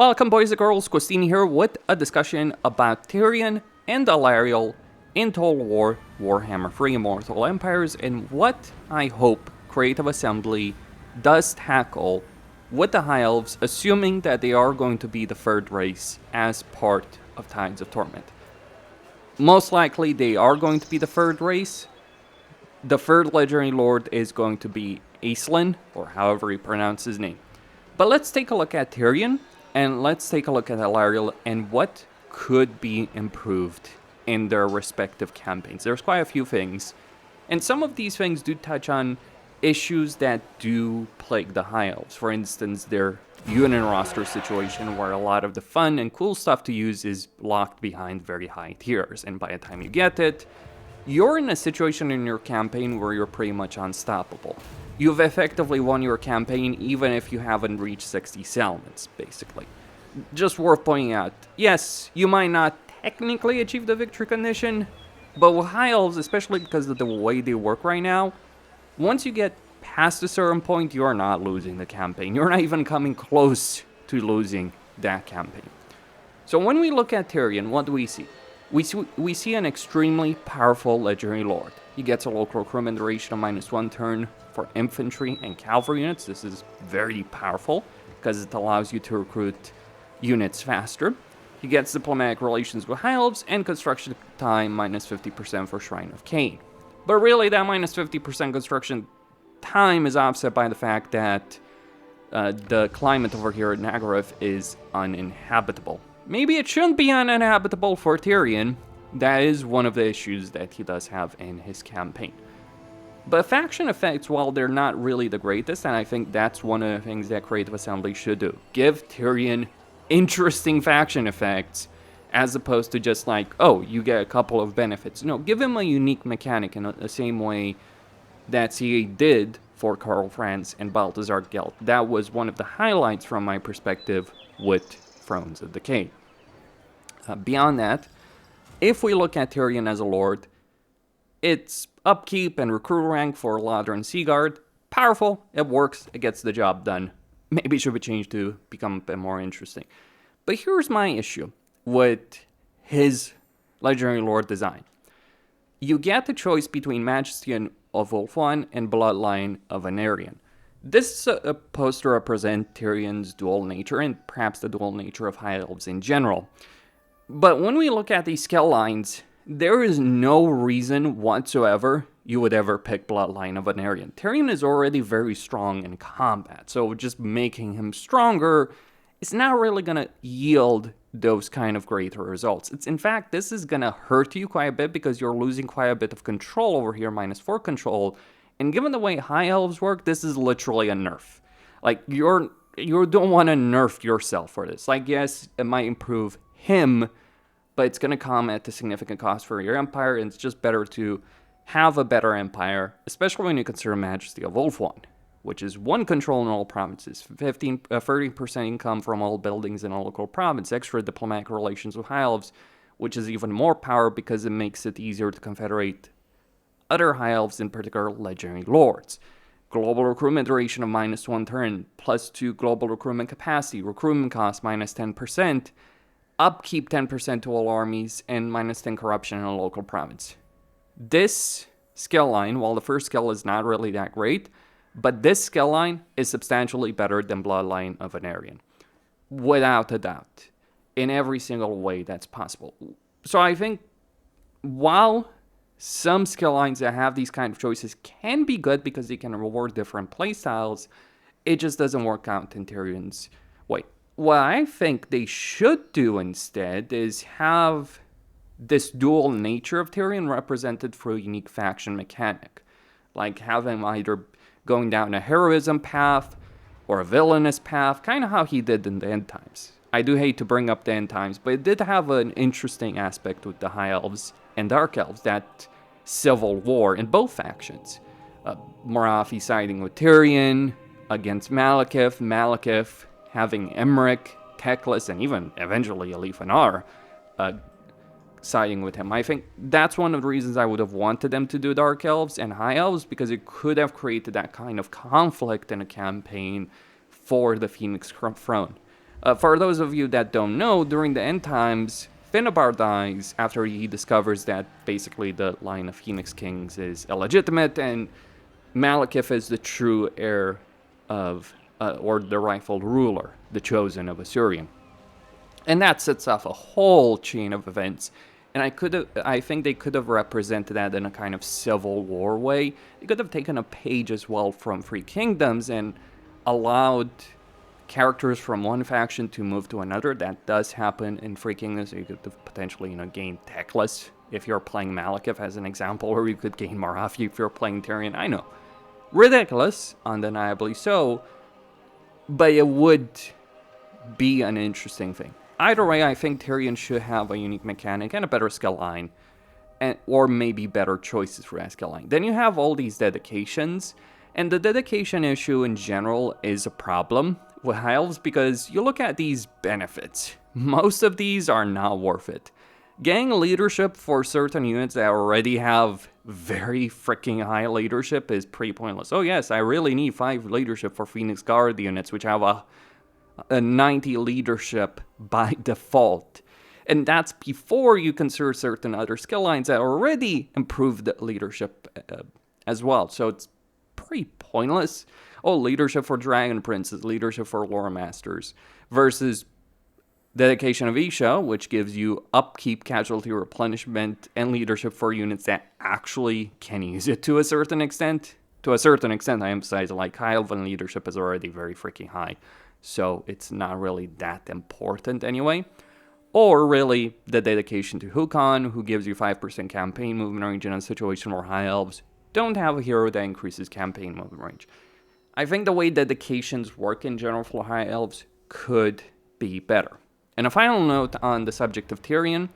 Welcome boys and girls, Christine here with a discussion about Tyrion and Alarielle in Total War Warhammer 3 Immortal Empires and what I hope Creative Assembly does tackle with the High Elves, assuming that they are going to be the third race as part of Tides of Torment. Most likely they are going to be the third race. The third Legendary Lord is going to be Aislinn, or however you pronounce his name. But let's take a look at Tyrion. And let's take a look at Alarielle and what could be improved in their respective campaigns. There's quite a few things, and some of these things do touch on issues that do plague the High Elves. For instance, their unit roster situation where a lot of the fun and cool stuff to use is locked behind very high tiers, and by the time you get it, you're in a situation in your campaign where you're pretty much unstoppable. You've effectively won your campaign even if you haven't reached 60 settlements, basically. Just worth pointing out, yes, you might not technically achieve the victory condition, but with High Elves, especially because of the way they work right now, once you get past a certain point, you're not losing the campaign. You're not even coming close to losing that campaign. So when we look at Tyrion, what do we see? We see an extremely powerful Legendary Lord. He gets a local recruitment duration of -1 turn for infantry and cavalry units. This is very powerful because it allows you to recruit units faster. He gets diplomatic relations with High Elves and construction time -50% for Shrine of Cain. But really that -50% construction time is offset by the fact that the climate over here at Nagaroth is uninhabitable. Maybe it shouldn't be uninhabitable for Tyrion. That is one of the issues that he does have in his campaign. But faction effects, while they're not really the greatest, and I think that's one of the things that Creative Assembly should do. Give Tyrion interesting faction effects, as opposed to just like, oh, you get a couple of benefits. No, give him a unique mechanic in the same way that CA did for Karl Franz and Balthazar Gelt. That was one of the highlights from my perspective with Thrones of Decay. Beyond that, if we look at Tyrion as a lord, it's upkeep and recruit rank for Ladder and Seaguard. Powerful, it works, it gets the job done. Maybe it should be changed to become a bit more interesting. But here's my issue with his Legendary Lord design. You get the choice between Majesty of Ulthuan and Bloodline of Anarion. This is supposed to represent Tyrion's dual nature and perhaps the dual nature of High Elves in general. But when we look at these skill lines, there is no reason whatsoever you would ever pick Bloodline of Anarion. Tyrion is already very strong in combat, so just making him stronger is not really going to yield those kind of greater results. In fact, this is going to hurt you quite a bit because you're losing quite a bit of control over here, -4 control. And given the way High Elves work, this is literally a nerf. Like, you don't want to nerf yourself for this. Like, yes, it might improve him, but it's going to come at a significant cost for your empire, and it's just better to have a better empire, especially when you consider Majesty of Ulthuan, which is 1 control in all provinces, 30% income from all buildings in a local province, extra diplomatic relations with High Elves, which is even more power because it makes it easier to confederate other High Elves, in particular Legendary Lords. Global recruitment duration of -1 turn, +2 global recruitment capacity, recruitment cost -10%, upkeep 10% to all armies, and -10 corruption in a local province. This skill line, while the first skill is not really that great, but this skill line is substantially better than Bloodline of Anarion. Without a doubt. In every single way that's possible. So I think while some skill lines that have these kind of choices can be good because they can reward different playstyles, it just doesn't work out in Tyrion's way. What I think they should do instead is have this dual nature of Tyrion represented through a unique faction mechanic. Like have him either going down a heroism path or a villainous path, kind of how he did in the End Times. I do hate to bring up the End Times, but it did have an interesting aspect with the High Elves and Dark Elves, that civil war in both factions. Morathi siding with Tyrion against Malekith having Emmerich, Teclis, and even eventually Alifanar siding with him. I think that's one of the reasons I would have wanted them to do Dark Elves and High Elves, because it could have created that kind of conflict in a campaign for the Phoenix Throne. For those of you that don't know, during the end times, Finnebar dies after he discovers that basically the line of Phoenix Kings is illegitimate and Malekith is the true heir of, or the rightful ruler, the chosen of Asuryan. And that sets off a whole chain of events. And I think they could have represented that in a kind of civil war way. They could have taken a page as well from Three Kingdoms and allowed characters from one faction to move to another. That does happen in Three Kingdoms. So you could have potentially, gain Teclis if you're playing Malekith as an example, or you could gain Morathi if you're playing Tyrion. I know. Ridiculous, undeniably so, but it would be an interesting thing. Either way, I think Tyrion should have a unique mechanic and a better skill line, or maybe better choices for that skill line. Then you have all these dedications, and the dedication issue in general is a problem with High Elves because you look at these benefits. Most of these are not worth it. Getting leadership for certain units that already have very freaking high leadership is pretty pointless. Oh yes, I really need 5 leadership for Phoenix Guard units, which have a 90 leadership by default. And that's before you consider certain other skill lines that already improved leadership as well. So it's pretty pointless. Oh, leadership for Dragon Princes, leadership for Lore Masters, versus Dedication of Isha, which gives you upkeep, casualty replenishment, and leadership for units that actually can use it to a certain extent. To a certain extent, I emphasize, like High Elven leadership is already very freaking high. So it's not really that important anyway. Or really, the dedication to Hukon, who gives you 5% campaign movement range in a situation where High Elves don't have a hero that increases campaign movement range. I think the way dedications work in general for High Elves could be better. And a final note on the subject of Tyrion.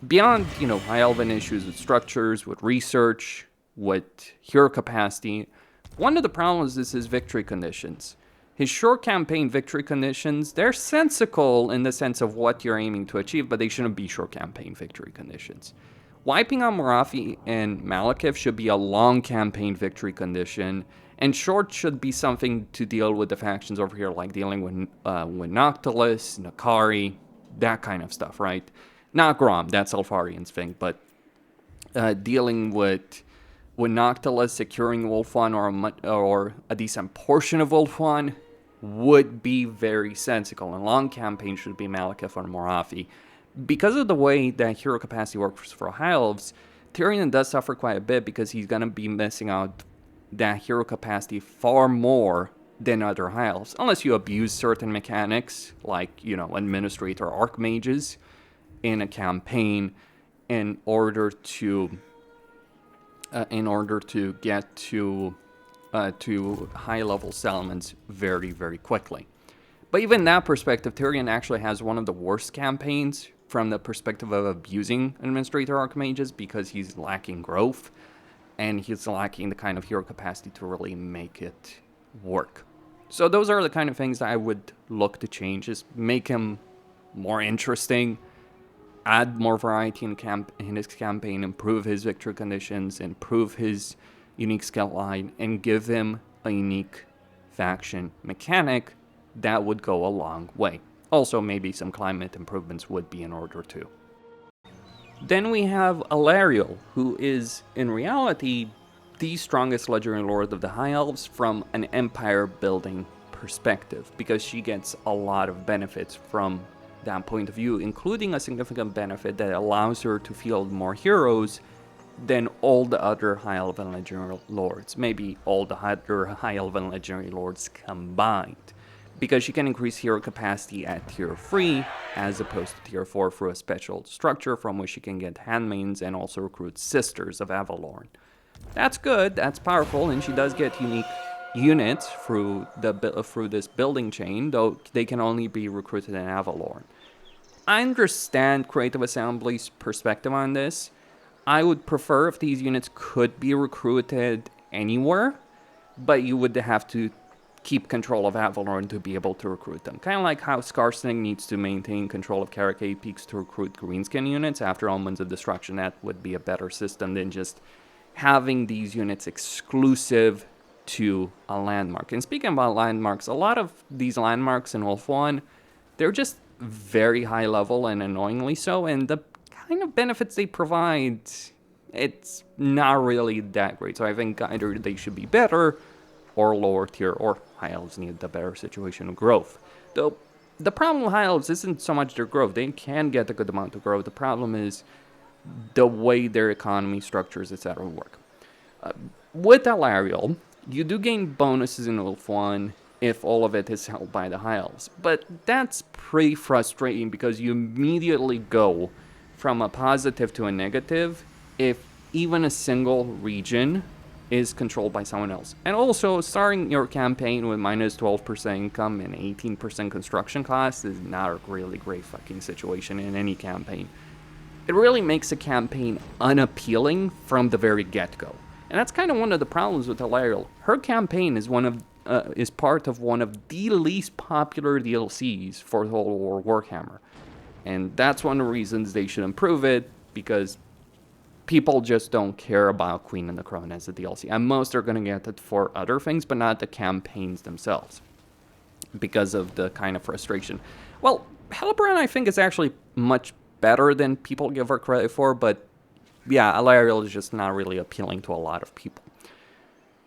Beyond, High Elven issues with structures, with research, with hero capacity, one of the problems is his victory conditions. His short campaign victory conditions, they're sensical in the sense of what you're aiming to achieve, but they shouldn't be short campaign victory conditions. Wiping out Morathi and Malekith should be a long campaign victory condition, and short should be something to deal with the factions over here, like dealing with Noctilus, Nakari, that kind of stuff, right? Not Grom, that's Alfarian's thing, but dealing with Noctilus, securing Wolfon or a decent portion of Wolfon would be very sensical, and long campaign should be Malekith or Morathi. Because of the way that hero capacity works for High Elves, Tyrion does suffer quite a bit because he's going to be missing out that hero capacity far more than other High Elves, unless you abuse certain mechanics, like, Administrator Archmages in a campaign in order to get to high-level settlements very, very quickly. But even in that perspective, Tyrion actually has one of the worst campaigns from the perspective of abusing Administrator Archmages because he's lacking growth, and he's lacking the kind of hero capacity to really make it work. So those are the kind of things that I would look to change, is make him more interesting, add more variety in his campaign, improve his victory conditions, improve his unique skill line, and give him a unique faction mechanic that would go a long way. Also, maybe some climate improvements would be in order too. Then we have Alarielle, who is, in reality, the strongest legendary lord of the High Elves from an empire building perspective, because she gets a lot of benefits from that point of view, including a significant benefit that allows her to field more heroes than all the other High Elven legendary lords, maybe all the other High Elven legendary lords combined, because she can increase hero capacity at tier 3 as opposed to tier 4 through a special structure from which she can get handmaids and also recruit Sisters of Avalorn. That's good, that's powerful, and she does get unique units through this building chain, though they can only be recruited in Avalorn. I understand Creative Assembly's perspective on this. I would prefer if these units could be recruited anywhere, but you would have to keep control of Avalorn to be able to recruit them. Kind of like how Skarsnik needs to maintain control of Karakay Peaks to recruit greenskin units after Omens of Destruction. That would be a better system than just having these units exclusive to a landmark. And speaking about landmarks, a lot of these landmarks in Wolf 1 they're just very high level and annoyingly so, and the kind of benefits they provide, it's not really that great. So I think either they should be better, or lower tier, or high elves need the better situation of growth. Though the problem with high elves isn't so much their growth. They can get a good amount of growth. The problem is the way their economy structures, etc. work. With Alarielle, you do gain bonuses in Wolf 1 if all of it is held by the high elves. But that's pretty frustrating because you immediately go from a positive to a negative if even a single region is controlled by someone else. And also, starting your campaign with minus 12% income and 18% construction costs is not a really great fucking situation in any campaign. It really makes a campaign unappealing from the very get-go. And that's kind of one of the problems with Alarielle. Her campaign is part of one of the least popular DLCs for Total War Warhammer. And that's one of the reasons they should improve it, because people just don't care about Queen and the Crown as a DLC. And most are going to get it for other things, but not the campaigns themselves, because of the kind of frustration. Well, Hellbrand, I think, is actually much better than people give her credit for, but yeah, Alarielle is just not really appealing to a lot of people.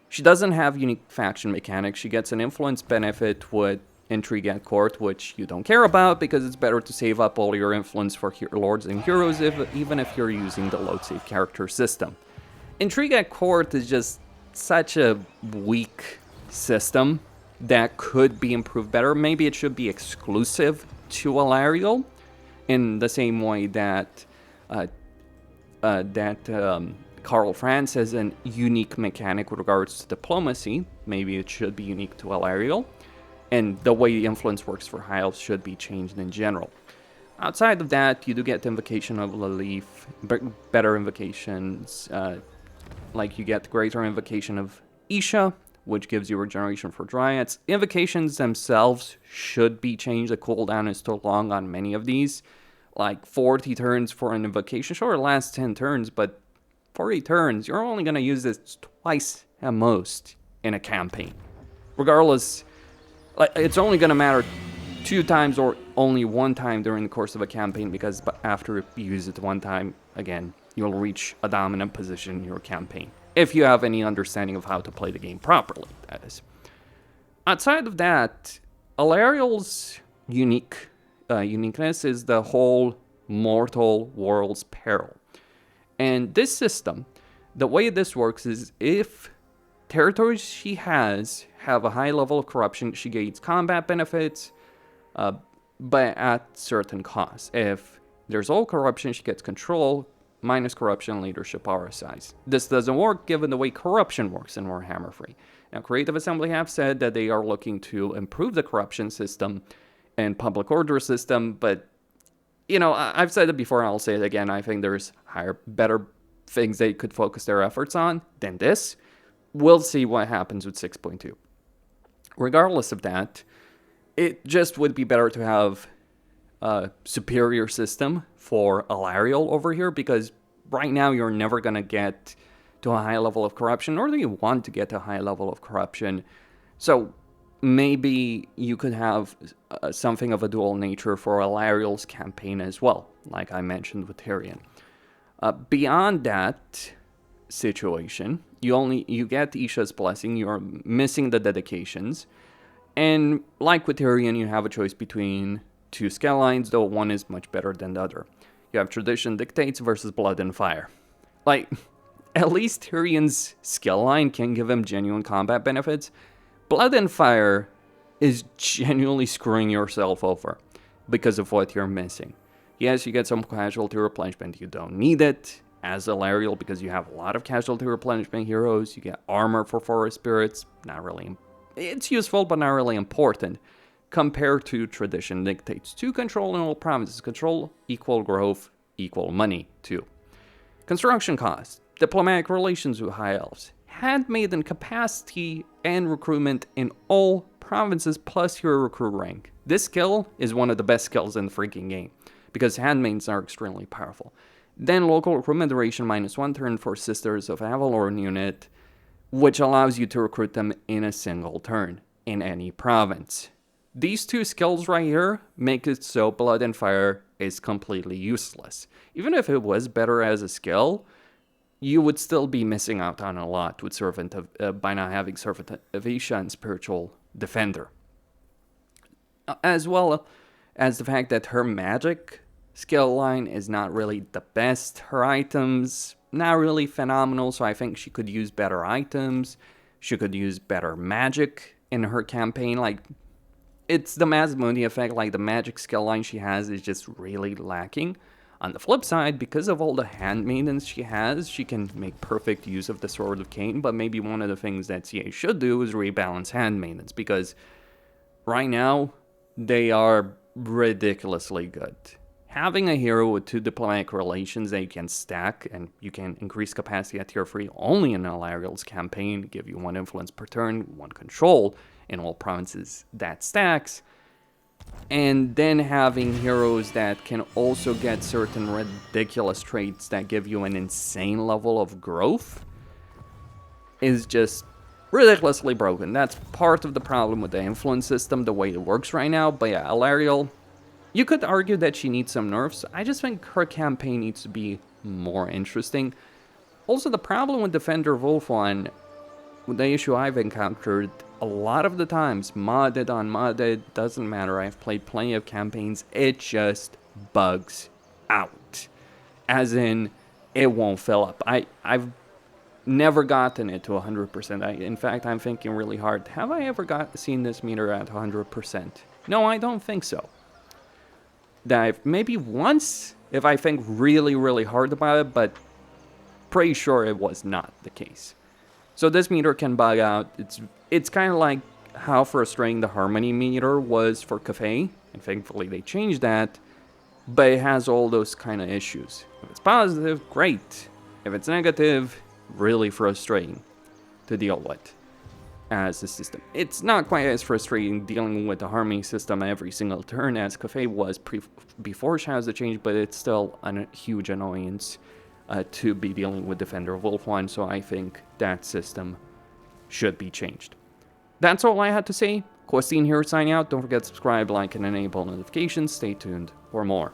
She doesn't have unique faction mechanics. She gets an influence benefit with Intrigue at Court, which you don't care about because it's better to save up all your influence for lords and heroes, even if you're using the load save character system. Intrigue at Court is just such a weak system that could be improved better. Maybe it should be exclusive to Alarielle in the same way that Karl Franz has a unique mechanic with regards to diplomacy. Maybe it should be unique to Alarielle. And the way the influence works for high elves should be changed in general. Outside of that, you do get the Invocation of Lalif, better invocations, like you get greater Invocation of Isha, which gives you regeneration for Dryads. Invocations themselves should be changed. The cooldown is too long on many of these. Like 40 turns for an invocation. Sure, it lasts 10 turns, but 40 turns, you're only going to use this twice at most in a campaign. Regardless, it's only going to matter 2 times or only 1 time during the course of a campaign, because after you use it 1 time, again, you'll reach a dominant position in your campaign. If you have any understanding of how to play the game properly, that is. Outside of that, Alarielle's uniqueness is the whole Mortal World's Peril. And this system, the way this works is if territories she have a high level of corruption, she gains combat benefits, but at certain costs. If there's all corruption, she gets control, minus corruption, leadership, power size. This doesn't work given the way corruption works in Warhammer 3. Now, Creative Assembly have said that they are looking to improve the corruption system and public order system, but, you know, I've said it before and I'll say it again, I think there's better things they could focus their efforts on than this. We'll see what happens with 6.2. Regardless of that, it just would be better to have a superior system for Alarielle over here, because right now you're never going to get to a high level of corruption, nor do you want to get to a high level of corruption. So maybe you could have something of a dual nature for Alarielle's campaign as well, like I mentioned with Tyrion. Beyond that situation, you get Isha's blessing, you're missing the dedications, and like with Tyrion, you have a choice between 2 skill lines, though one is much better than the other. You have Tradition Dictates versus Blood and Fire. Like, at least Tyrion's skill line can give him genuine combat benefits. Blood and Fire is genuinely screwing yourself over because of what you're missing. Yes, you get some casualty replenishment, you don't need it as Alarielle because you have a lot of casualty replenishment heroes. You get armor for Forest Spirits, not really, it's useful but not really important. Compared to Tradition Dictates 2 control in all provinces. Control equal growth equal money too. Construction costs, diplomatic relations with high elves, handmaiden capacity and recruitment in all provinces plus your recruit rank. This skill is one of the best skills in the freaking game, because handmaidens are extremely powerful. Then local recruitment duration -1 turn for Sisters of Avalorn unit, which allows you to recruit them in a single turn in any province. these two skills right here make it so Blood and Fire is completely useless. Even if it was better as a skill, you would still be missing out on a lot with Servant of, by not having Servant of Isha and Spiritual Defender. As well as the fact that her magic skill line is not really the best. Her items, not really phenomenal, so I think she could use better items. She could use better magic in her campaign. Like, it's the Mazmuni effect, like the magic skill line she has is just really lacking. On the flip side, because of all the handmaidens she has, she can make perfect use of the Sword of Cain, but maybe one of the things that CA should do is rebalance handmaidens, because right now, they are ridiculously good. Having a hero with 2 diplomatic relations that you can stack, and you can increase capacity at tier 3 only in Alarielle's campaign, give you 1 influence per turn, 1 control in all provinces that stacks, and then having heroes that can also get certain ridiculous traits that give you an insane level of growth is just ridiculously broken. That's part of the problem with the influence system, the way it works right now. But yeah, Alarielle, you could argue that she needs some nerfs. I just think her campaign needs to be more interesting. Also, the problem with Defender Wolfwan, the issue I've encountered a lot of the times, modded, unmodded, doesn't matter. I've played plenty of campaigns. It just bugs out. As in, it won't fill up. I've never gotten it to 100%. In fact, I'm thinking really hard. Have I ever seen this meter at 100%? No, I don't think so. Maybe once, if I think really, really hard about it, but pretty sure it was not the case. So this meter can bug out. It's kind of like how frustrating the Harmony meter was for Cafe, and thankfully they changed that, but it has all those kind of issues. If it's positive, great. If it's negative, really frustrating to deal with as a system. It's not quite as frustrating dealing with the Harmony system every single turn as Cafe was before Shadows of Change, but it's still a huge annoyance to be dealing with Defender of Wolfwan, so I think that system should be changed. That's all I had to say. Questine here signing out. Don't forget to subscribe, like, and enable notifications. Stay tuned for more.